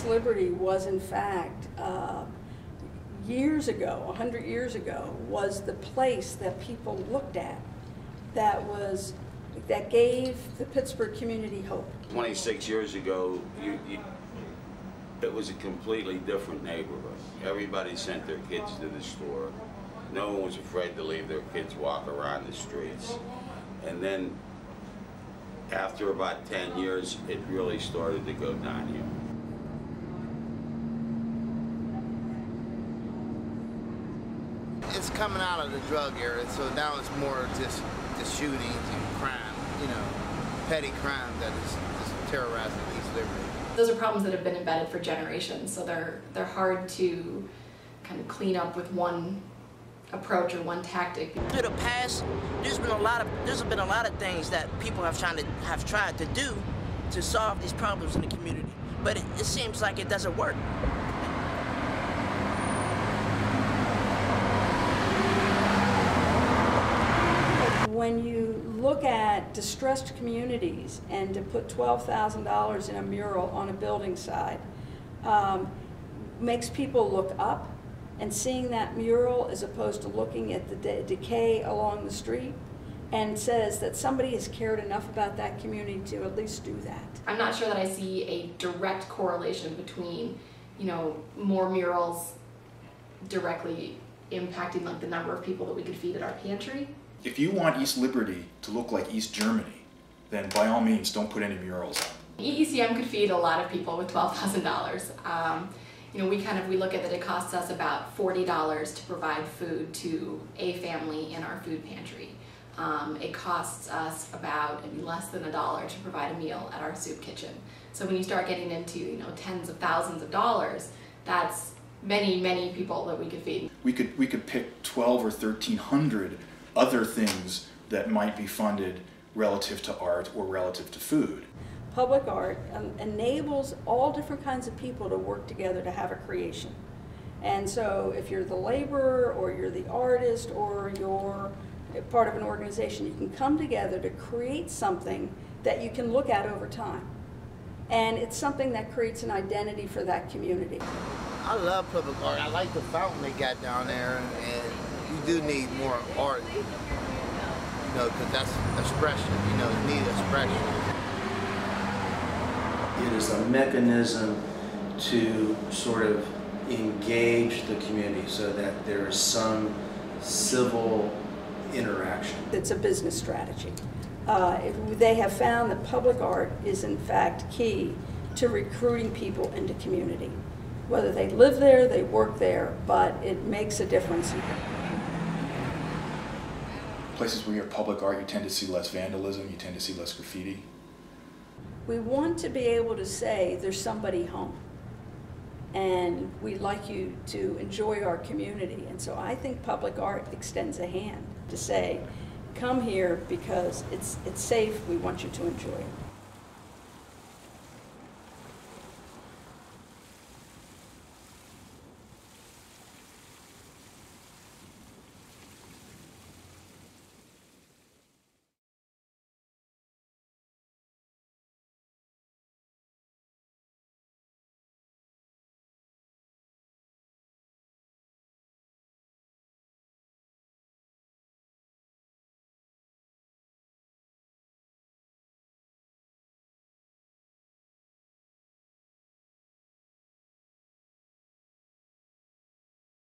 East Liberty was in fact, years ago, 100 years ago, was the place that people looked at that gave the Pittsburgh community hope. 26 years ago, it was a completely different neighborhood. Everybody sent their kids to the store. No one was afraid to leave their kids walk around the streets. And then, after about 10 years, it really started to go downhill. It's coming out of the drug era, so now it's more just the shootings and crime, you know, petty crime that is just terrorizing East Liberty. Those are problems that have been embedded for generations, so they're hard to kind of clean up with one approach or one tactic. Through the past, there's been a lot of things that people have tried to do to solve these problems in the community, but it seems like it doesn't work. When you look at distressed communities and to put $12,000 in a mural on a building side makes people look up, and seeing that mural as opposed to looking at the decay along the street, and says that somebody has cared enough about that community to at least do that. I'm not sure that I see a direct correlation between, you know, more murals directly impacting like the number of people that we could feed at our pantry. If you want East Liberty to look like East Germany, then by all means don't put any murals up. EECM could feed a lot of people with $12,000. You know, we look at that it costs us about $40 to provide food to a family in our food pantry. It costs us about maybe less than $1 to provide a meal at our soup kitchen. So when you start getting into, you know, tens of thousands of dollars, that's many, many people that we could feed. We could pick 12 or 1,300 other things that might be funded relative to art or relative to food. Public art enables all different kinds of people to work together to have a creation. And so if you're the laborer or you're the artist or you're part of an organization, you can come together to create something that you can look at over time. And it's something that creates an identity for that community. I love public art. I like the fountain they got down there, and you do need more art, you know, because that's expression, you know, you need expression. It is a mechanism to sort of engage the community so that there is some civil interaction. It's a business strategy. They have found that public art is in fact key to recruiting people into community. Whether they live there, they work there, but it makes a difference. Places where you have public art, you tend to see less vandalism, you tend to see less graffiti. We want to be able to say there's somebody home, and we'd like you to enjoy our community. And so I think public art extends a hand to say, come here because it's safe, we want you to enjoy it.